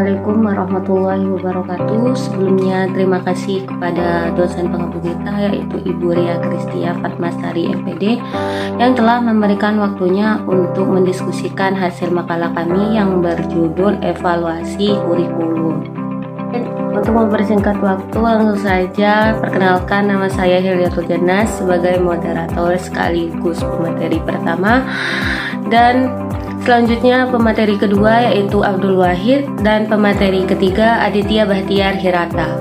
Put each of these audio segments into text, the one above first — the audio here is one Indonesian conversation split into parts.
Assalamualaikum warahmatullahi wabarakatuh. Sebelumnya terima kasih kepada dosen pengampu kita yaitu Ibu Ria Kristia Fatmasari MPD yang telah memberikan waktunya untuk mendiskusikan hasil makalah kami yang berjudul evaluasi kurikulum. Untuk mempersingkat waktu, langsung saja perkenalkan, nama saya Hilyatul Janas sebagai moderator sekaligus pemateri pertama, dan selanjutnya pemateri kedua yaitu Abdul Wahid, dan pemateri ketiga Aditya Bahtiar Hirata.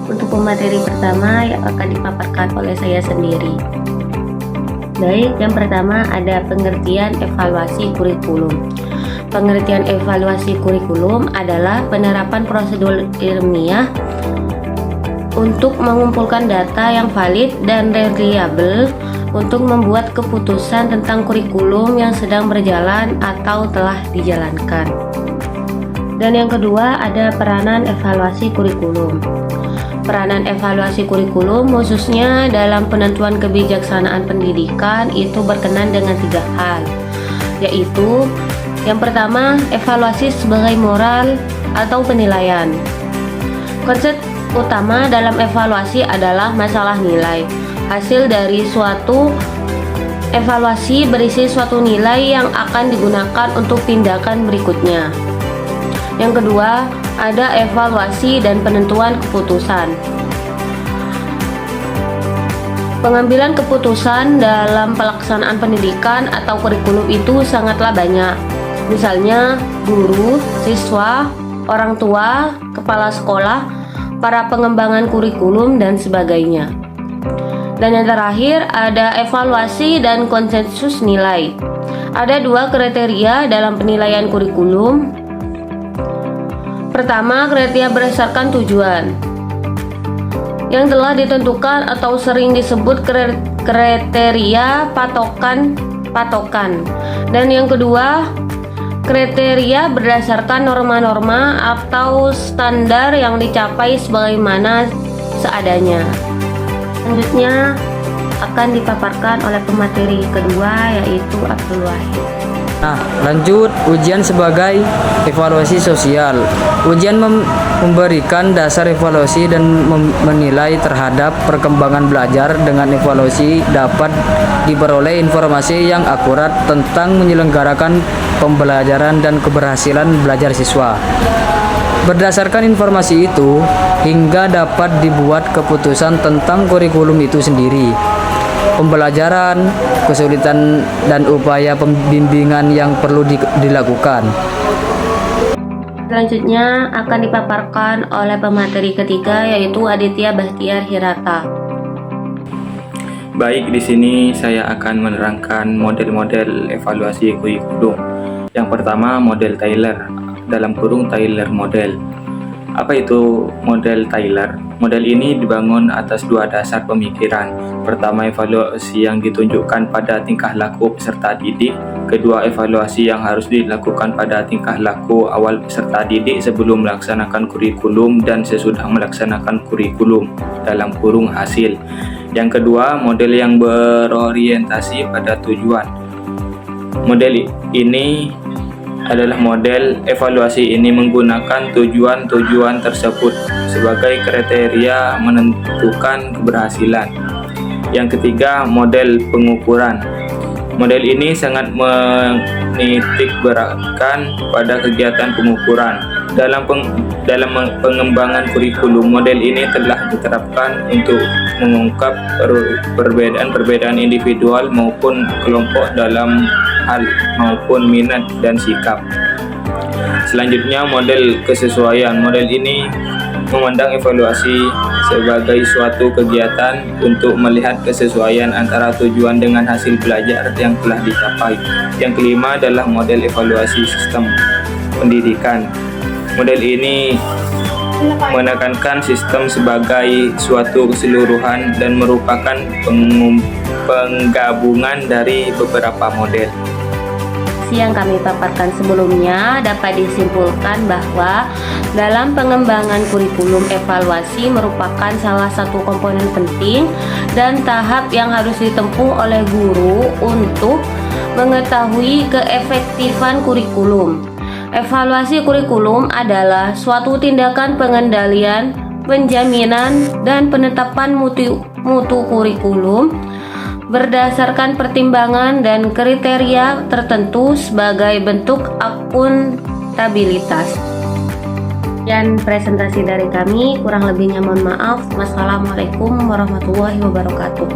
Untuk pemateri pertama yang akan dipaparkan oleh saya sendiri. Baik, yang pertama ada pengertian evaluasi kurikulum. Pengertian evaluasi kurikulum adalah penerapan prosedur ilmiah untuk mengumpulkan data yang valid dan reliable untuk membuat keputusan tentang kurikulum yang sedang berjalan atau telah dijalankan. Dan yang kedua ada peranan evaluasi kurikulum. Peranan evaluasi kurikulum khususnya dalam penentuan kebijaksanaan pendidikan itu berkenan dengan 3 hal, yaitu yang pertama, evaluasi sebagai moral atau penilaian. Konsep utama dalam evaluasi adalah masalah nilai. Hasil dari suatu evaluasi berisi suatu nilai yang akan digunakan untuk tindakan berikutnya. Yang kedua, ada evaluasi dan penentuan keputusan. Pengambilan keputusan dalam pelaksanaan pendidikan atau kurikulum itu sangatlah banyak. Misalnya, guru, siswa, orang tua, kepala sekolah, para pengembangan kurikulum, dan sebagainya. Dan yang terakhir ada evaluasi dan konsensus nilai. Ada 2 kriteria dalam penilaian kurikulum. Pertama, kriteria berdasarkan tujuan yang telah ditentukan atau sering disebut kriteria patokan. Dan yang kedua, kriteria berdasarkan norma-norma atau standar yang dicapai sebagaimana seadanya. Selanjutnya akan dipaparkan oleh pemateri kedua yaitu Abdul Wahid. Nah, lanjut ujian sebagai evaluasi sosial. Ujian memberikan dasar evaluasi dan menilai terhadap perkembangan belajar. Dengan evaluasi dapat diperoleh informasi yang akurat tentang menyelenggarakan pembelajaran dan keberhasilan belajar siswa. Berdasarkan informasi itu, hingga dapat dibuat keputusan tentang kurikulum itu sendiri, pembelajaran, kesulitan, dan upaya pembimbingan yang perlu dilakukan. Selanjutnya akan dipaparkan oleh pemateri ketiga yaitu Aditya Bahtiar Hirata. Baik, di sini saya akan menerangkan model-model evaluasi kurikulum. Yang pertama, model Taylor, dalam kurung Taylor model. Apa itu model Taylor? Model ini dibangun atas 2 dasar pemikiran. Pertama, evaluasi yang ditunjukkan pada tingkah laku peserta didik. Kedua, evaluasi yang harus dilakukan pada tingkah laku awal peserta didik sebelum melaksanakan kurikulum dan sesudah melaksanakan kurikulum, dalam kurung hasil. Yang kedua, model yang berorientasi pada tujuan. Model ini adalah model evaluasi ini menggunakan tujuan-tujuan tersebut sebagai kriteria menentukan keberhasilan. Yang ketiga, model pengukuran. Model ini sangat menitik beratkan pada kegiatan pengukuran. Dalam pengembangan kurikulum, model ini telah diterapkan untuk mengungkap perbedaan-perbedaan individual maupun kelompok dalam hal maupun minat dan sikap. Selanjutnya, model kesesuaian. Model ini memandang evaluasi sebagai suatu kegiatan untuk melihat kesesuaian antara tujuan dengan hasil belajar yang telah dicapai. Yang kelima adalah model evaluasi sistem pendidikan. Model ini menekankan sistem sebagai suatu keseluruhan dan merupakan penggabungan dari beberapa model. Yang kami paparkan sebelumnya dapat disimpulkan bahwa dalam pengembangan kurikulum, evaluasi merupakan salah satu komponen penting dan tahap yang harus ditempuh oleh guru untuk mengetahui keefektifan kurikulum. Evaluasi kurikulum adalah suatu tindakan pengendalian, penjaminan, dan penetapan mutu kurikulum berdasarkan pertimbangan dan kriteria tertentu sebagai bentuk akuntabilitas. Sekian presentasi dari kami, kurang lebihnya mohon maaf. Wassalamualaikum warahmatullahi wabarakatuh.